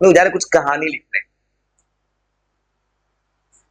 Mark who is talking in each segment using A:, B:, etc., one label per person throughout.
A: मैं जा रहे कुछ कहानी लिखने।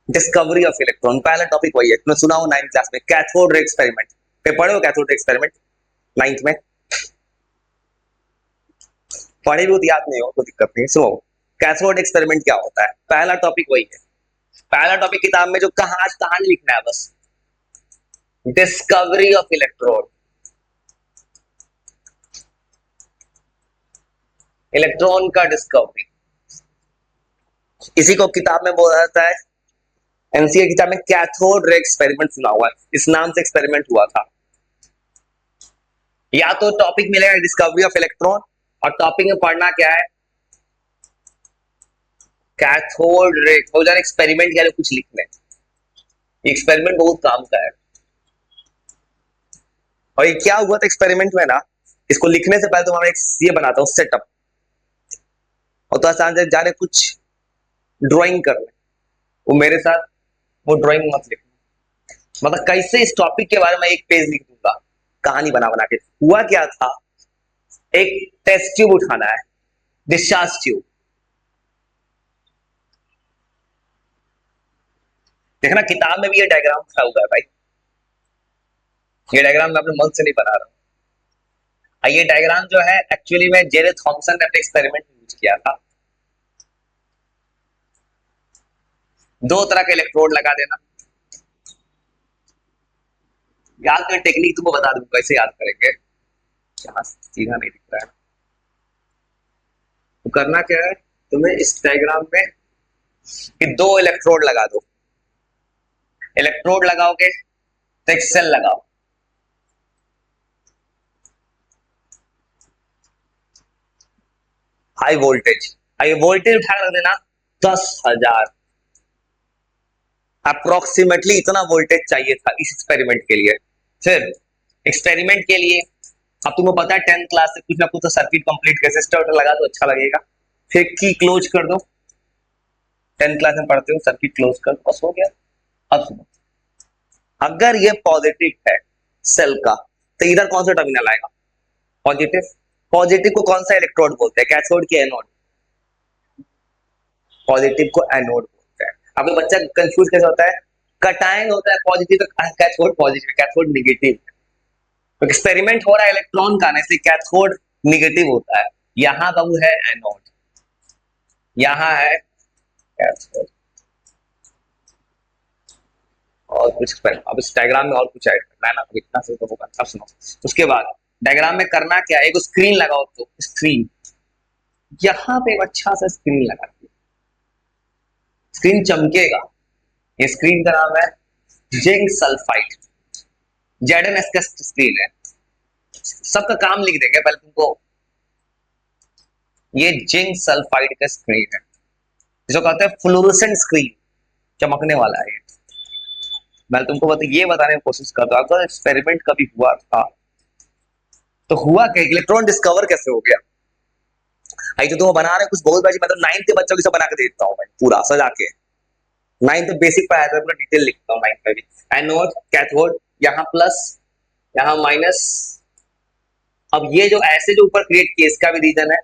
A: डिस्कवरी ऑफ इलेक्ट्रॉन, पहला टॉपिक वही है, तुमने सुना हो 9th क्लास में, कैथोड रे एक्सपेरिमेंट पे पढ़े हो? कैथोड रे एक्सपेरिमेंट 9th में पढ़े भी हो तो याद नहीं हो तो दिक्कत नहीं। सुनो, कैथोड एक्सपेरिमेंट क्या होता है, पहला टॉपिक वही है। पहला टॉपिक किताब में जो कहानी लिखना है बस, डिस्कवरी ऑफ इलेक्ट्रॉन। इलेक्ट्रॉन का डिस्कवरी, इसी को किताब में बोला जाता है, एनसीए किताब में कैथोड रे एक्सपेरिमेंट सुना हुआ है, इस नाम से एक्सपेरिमेंट हुआ था। या तो टॉपिक मिलेगा डिस्कवरी ऑफ इलेक्ट्रॉन, और टॉपिक में पढ़ना क्या है, कैथोड रे। हो जाए एक्सपेरिमेंट के लिए कुछ लिखने, एक्सपेरिमेंट बहुत काम का है। और ये क्या हुआ था एक्सपेरिमेंट में ना, इसको लिखने से पहले तो मैं एक ये बनाता हूँ सेटअप, और तो आसान से जाने कुछ ड्राइंग कर ले, वो मेरे साथ वो ड्राइंग मत लिखना। मतलब कैसे इस टॉपिक के बारे में एक पेज लिख दूंगा कहानी बना बना के। हुआ क्या था, एक टेस्ट ट्यूब उठाना है, डिस्चार्ज ट्यूब। देखना किताब में भी ये डायग्राम खड़ा हुआ है भाई, ये डायग्राम मैं अपने मन से नहीं बना रहा हूं। ये डायग्राम जो है एक्चुअली में जेरे थॉमसन ने अपने एक्सपेरिमेंट में यूज किया था। दो तरह के इलेक्ट्रोड लगा देना, याद कर टेक्निक तुमको बता दूंगा कैसे याद करेंगे। यहाँ सीधा नहीं दिख रहा है, तो करना क्या है तुम्हें इस डायग्राम में कि दो इलेक्ट्रोड लगा दो। इलेक्ट्रोड लगाओगे तो एक सेल लगाओ, हाई वोल्टेज, हाई वोल्टेज उठा कर रख देना 10,000 अप्रोक्सीमेटली, इतना वोल्टेज चाहिए था इस एक्सपेरिमेंट के लिए। फिर एक्सपेरिमेंट के लिए अब तुमको पता है 10th क्लास से कुछ ना कुछ तो सर्किट कंप्लीट कर, रेसिस्टर लगा दो अच्छा लगेगा, फिर की क्लोज कर दो। 10th क्लास में पढ़ते हो सर्किट क्लोज कर दो, बस हो गया। अब सुनो, अगर ये पॉजिटिव है सेल का, तो इधर कौन सा टर्मिनल आएगा, पॉजिटिव। पॉजिटिव को कौन सा इलेक्ट्रोड बोलते हैं, कैथोड की एनोड। पॉजिटिव को एनोड बोलते हैं। अब ये बच्चा कंफ्यूज कैसे होता है, कटायन होता है positive, cathode positive, cathode negative. तो एक्सपेरिमेंट हो रहा है इलेक्ट्रॉन का, इसलिए कैथोड निगेटिव होता है। यहां बाबू है एनोड, यहां है कैथोड। और कुछ अब इस डायग्राम में और कुछ ऐड करना है ना, अब इतना से तो होगा। अब सुनो, उसके बाद डायग्राम में करना क्या है, एक स्क्रीन लगाओ, तो स्क्रीन यहां पे एक अच्छा सा स्क्रीन लगा दिया, स्क्रीन चमकेगा। ये स्क्रीन का नाम है जिंक सल्फाइड, जेडएमएस का स्क्रीन है। सबका काम लिख देंगे पहले तुमको, ये जिंक सल्फाइड का स्क्रीन है, जो कहते हैं फ्लोरोसेंट स्क्रीन, चमकने वाला है। मैं तुमको ये बताने की कोशिश कर रहा हूं, अगर एक्सपेरिमेंट कभी हुआ था तो हुआ क्या, इलेक्ट्रॉन डिस्कवर कैसे हो गया। आई तो तुम बना रहे कुछ बहुत बड़ी, मतलब 9th के बच्चों की सब बना के देता हूँ मैं पूरा सजा के। 9th बेसिक पढ़ाया था, पूरा डिटेल लिखता हूँ 9th में भी। एनोड कैथोड, यहाँ प्लस यहाँ माइनस। अब ये जो ऐसे जो ऊपर क्रिएट किया इसका भी रीजन है,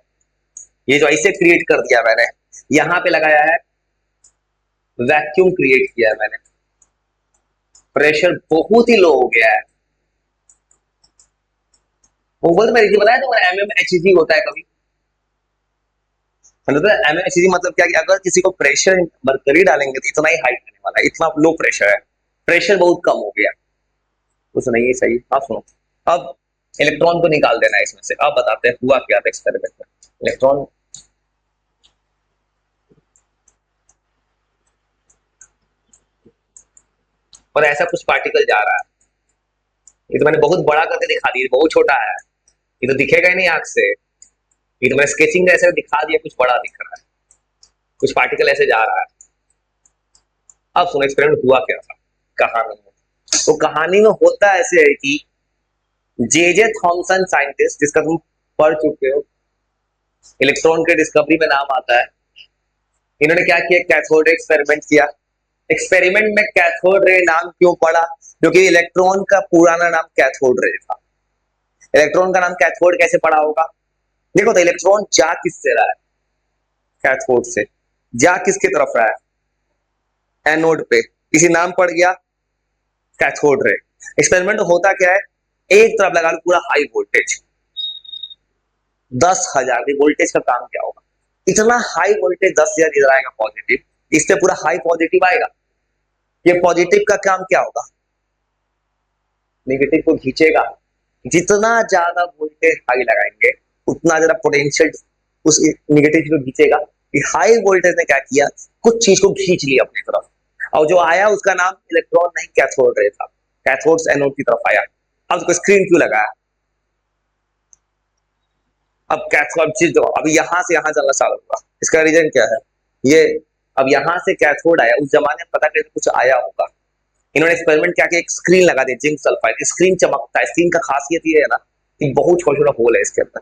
A: ये जो ऐसे क्रिएट कर दिया मैंने, यहां पे लगाया है वैक्यूम क्रिएट किया है मैंने, प्रेशर बहुत ही लो हो गया है। वो बोलते मैं बताया तो एमएमएचजी होता है कभी, मतलब एमएमएचजी मतलब क्या कि अगर किसी को प्रेशर मरकरी डालेंगे तो इतना ही हाइट आने वाला है, इतना लो प्रेशर है, प्रेशर बहुत कम हो गया, कुछ नहीं है सही। आप सुनो, अब इलेक्ट्रॉन को निकाल देना है इसमें से। अब बताते हैं हुआ क्या था एक्सपेरिमेंट में। इलेक्ट्रॉन और ऐसा कुछ पार्टिकल जा रहा है, ये तो मैंने बहुत बड़ा करके दिखा दिया, बहुत छोटा है, ये तो दिखेगा ही नहीं आंख से, ये तो मैंने स्केचिंग ऐसे दिखा दिया, कुछ बड़ा दिख रहा है, कुछ पार्टिकल ऐसे जा रहा है। अब सुनो एक्सपेरिमेंट हुआ क्या था कहानी में। तो कहानी में होता ऐसे है कि जे थॉमसन साइंटिस्ट, जिसका तुम पढ़ चुके हो, इलेक्ट्रॉन के डिस्कवरी में नाम आता है, इन्होंने क्या किया, कैथोड रे एक्सपेरिमेंट किया। एक्सपेरिमेंट में कैथोड रे नाम क्यों पड़ा, क्योंकि इलेक्ट्रॉन का पुराना नाम कैथोड रे था। इलेक्ट्रॉन का नाम कैथोड कैसे पड़ा होगा, देखो तो इलेक्ट्रॉन जा किससे रहा है, कैथोड से जा किसकी तरफ रहा है, एनोड पे, किसी नाम पड़ गया कैथोड रे। एक्सपेरिमेंट होता क्या है, एक तरफ लगा लो पूरा हाई वोल्टेज, 10,000 की वोल्टेज का काम क्या होगा, इतना हाई वोल्टेज 10,000 इधर आएगा पॉजिटिव, इससे पूरा हाई पॉजिटिव आएगा, ये पॉजिटिव का काम क्या होगा, नेगेटिव को खींचेगा। जितना ज्यादा वोल्टेज हाई लगाएंगे उतना ज्यादा पोटेंशियल उस नेगेटिव को खींचेगा। हाई वोल्टेज ने क्या किया, कुछ चीज को खींच लिया अपनी तरफ, और जो आया उसका नाम इलेक्ट्रॉन नहीं कैथोड रे था, कैथोड से एनोड की तरफ आया। अब उसको स्क्रीन क्यों लगाया, अब कैथोड चीज अभी यहां से यहां चलना चालू हुआ, इसका रीजन क्या है, ये अब यहां से कैथोड आया, उस जमाने में पता करके कुछ आया होगा, इन्होंने एक्सपेरिमेंट क्या किया, एक स्क्रीन लगा दी जिंक सल्फाइड, स्क्रीन चमकता है, स्क्रीन का खासियत ये है ना कि बहुत छोटा छोटा होल है इसके अंदर,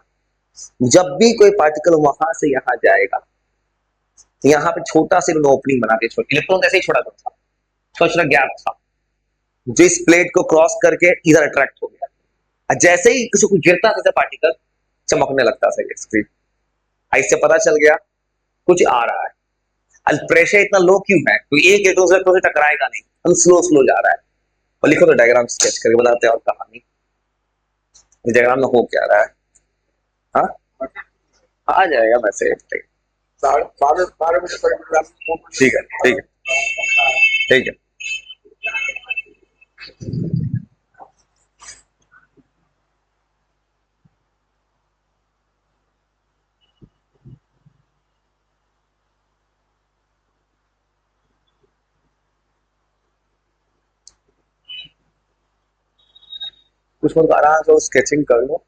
A: जब भी कोई पार्टिकल वहां से यहाँ जाएगा, यहाँ पे छोटा सा ओपनिंग बना के, छोटा इलेक्ट्रॉन ऐसे ही छोटा था, छोटा छोटा गैप था, जो इस प्लेट को क्रॉस करके इधर अट्रैक्ट हो गया, और जैसे ही किसी को गिरता था पार्टिकल चमकने लगता था स्क्रीन, इससे पता चल गया कुछ आ रहा है। अब प्रेशर इतना लो क्यों है, क्योंकि एक दूसरे से टकराएगा नहीं, हम स्लो स्लो जा रहा है। और लिखो तो डायग्राम स्केच करके बताते हैं और कहानी, डायग्राम में हो क्या रहा है। हाँ आ जाएगा मैसेज, ठीक है ठीक है ठीक है। कुछ लोग आराम से स्केचिंग कर लो,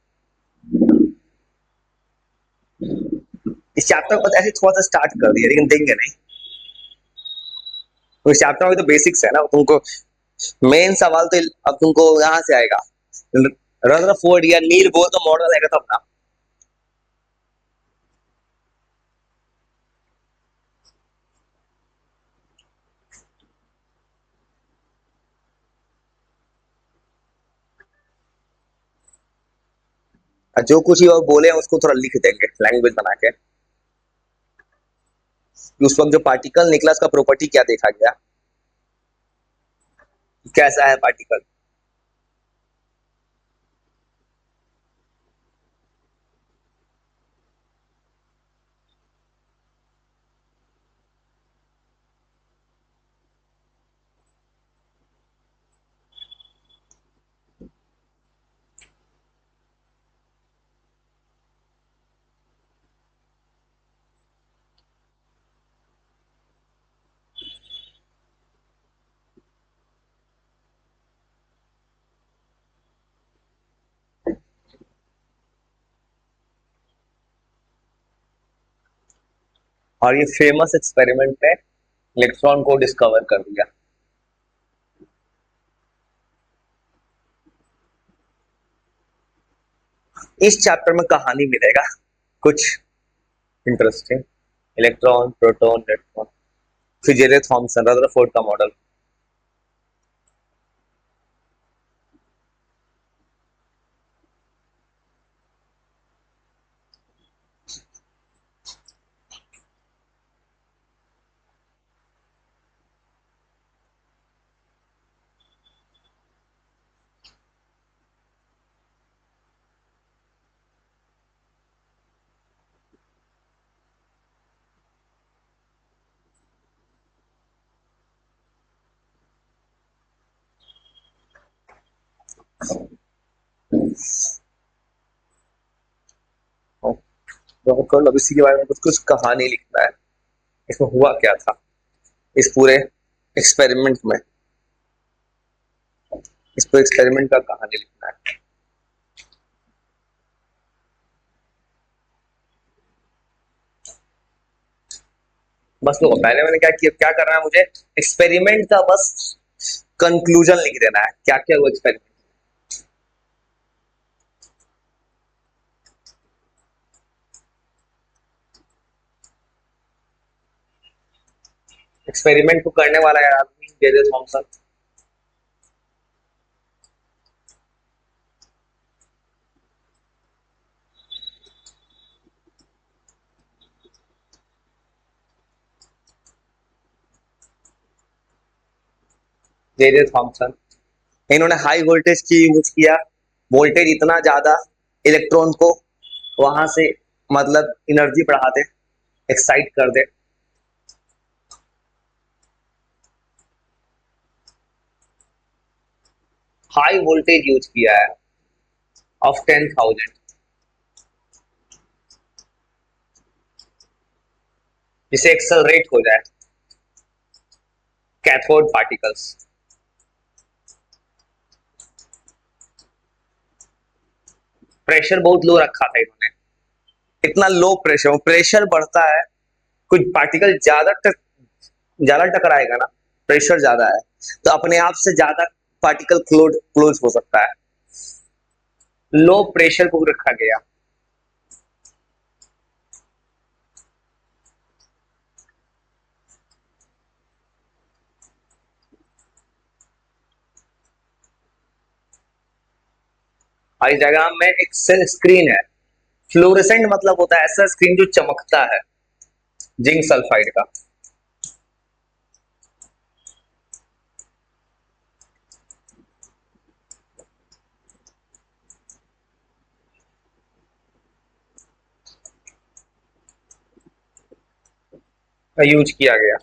A: इस चैप्टर को ऐसे थोड़ा सा स्टार्ट कर दिया लेकिन देंगे नहीं, तो इस चैप्टर में तो बेसिक्स है ना, तुमको मेन सवाल तो अब तुमको यहाँ से आएगा, रदरफोर्ड या नील बोर का मॉडल आएगा तब ना। जो कुछ ही और बोले उसको थोड़ा लिख देंगे लैंग्वेज बना के, उस वक्त जो पार्टिकल निकला उसका प्रॉपर्टी क्या देखा गया, कैसा है पार्टिकल। और ये फेमस एक्सपेरिमेंट ने इलेक्ट्रॉन को डिस्कवर कर दिया। इस चैप्टर में कहानी मिलेगा कुछ इंटरेस्टिंग, इलेक्ट्रॉन प्रोटॉन न्यूट्रॉन, फिर जे थॉमसन रदरफोर्ड का मॉडल। अब इसी के बारे में कुछ कुछ कहानी लिखना है, इसमें हुआ क्या था इस पूरे एक्सपेरिमेंट में, इस पूरे एक्सपेरिमेंट का कहानी लिखना है। बस लो, पहले मैंने क्या किया, क्या करना है मुझे, एक्सपेरिमेंट का बस कंक्लूजन लिख देना है, क्या क्या हुआ एक्सपेरिमेंट। एक्सपेरिमेंट को करने वाला है आदमी जे थॉमसन, जे थॉमसन, इन्होंने हाई वोल्टेज की यूज किया। वोल्टेज इतना ज्यादा इलेक्ट्रॉन को वहां से मतलब एनर्जी बढ़ा दे, एक्साइट कर दे। हाई वोल्टेज यूज किया है ऑफ 10,000, जिसे एक्सेलरेट हो जाए कैथोड पार्टिकल्स। प्रेशर बहुत लो रखा था इन्होंने, इतना लो प्रेशर, प्रेशर बढ़ता है कुछ पार्टिकल ज्यादा टकराएगा ना, प्रेशर ज्यादा है तो अपने आप से ज्यादा पार्टिकल क्लोज हो सकता है। लो प्रेशर को रखा गया। और इस डायग्राम में एक सेल स्क्रीन है। फ्लोरेसेंट मतलब होता है ऐसा स्क्रीन जो चमकता है, जिंक सल्फाइड का। यूज किया गया।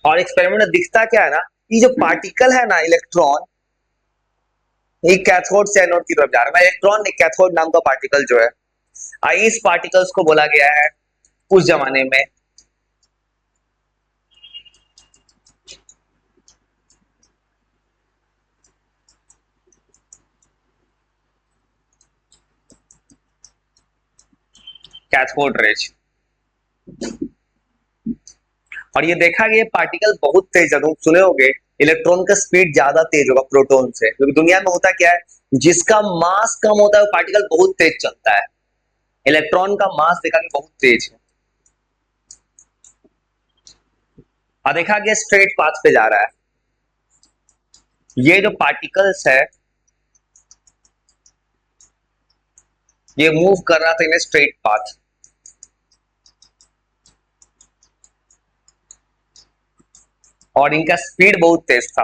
A: और एक्सपेरिमेंट में दिखता क्या है ना, ये जो पार्टिकल है ना इलेक्ट्रॉन, एक कैथोड से एनोड की तरफ जा रहा है। इलेक्ट्रॉन एक कैथोड नाम का पार्टिकल जो है, इस पार्टिकल्स को बोला गया है उस जमाने में कैथोड रेज। और ये देखा गया पार्टिकल बहुत तेज है, तुम सुने होगे इलेक्ट्रॉन का स्पीड ज्यादा तेज होगा प्रोटॉन से, क्योंकि दुनिया में होता क्या है जिसका मास कम होता है वो पार्टिकल बहुत तेज चलता है। इलेक्ट्रॉन का मास देखा कि बहुत तेज है, और देखा गया स्ट्रेट पाथ पे जा रहा है। ये जो पार्टिकल्स है ये मूव कर रहा था इन स्ट्रेट पाथ, और इनका स्पीड बहुत तेज था।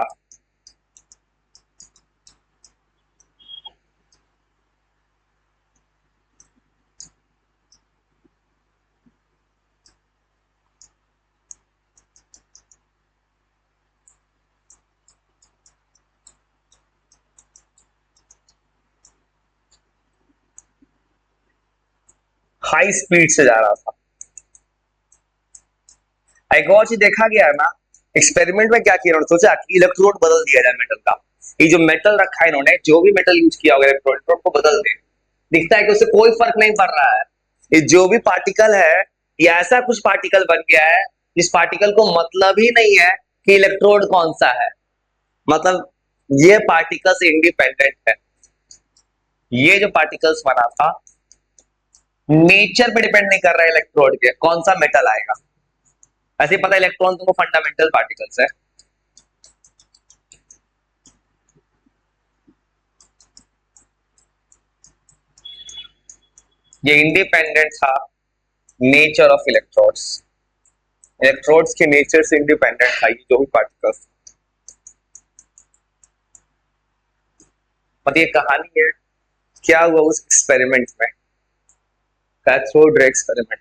A: हाई स्पीड से जा रहा था। एक और चीज देखा गया है ना, एक्सपेरिमेंट में क्या किया इन्होंने, सोचा कि इलेक्ट्रोड बदल दिया जाए मेटल का। ये जो मेटल रखा है इन्होंने, जो भी मेटल यूज किया होगा इलेक्ट्रोड को बदल दे। दिखता है कि उससे कोई फर्क नहीं पड़ रहा है। ये जो भी पार्टिकल है ये ऐसा कुछ पार्टिकल बन गया है जिस पार्टिकल को मतलब ही नहीं है कि इलेक्ट्रोड कौन सा है। मतलब ये पार्टिकल्स इंडिपेंडेंट है। ये जो पार्टिकल्स बना था नेचर पे डिपेंड नहीं कर रहा है इलेक्ट्रोड के कौन सा मेटल आएगा। ऐसे पता इलेक्ट्रॉन तुमको फंडामेंटल पार्टिकल्स है। ये इंडिपेंडेंट था नेचर ऑफ इलेक्ट्रोड्स। इलेक्ट्रोड्स के नेचर से इंडिपेंडेंट था ये जो भी पार्टिकल्स। मतलब ये कहानी है क्या हुआ उस एक्सपेरिमेंट में, कैथोड रे एक्सपेरिमेंट।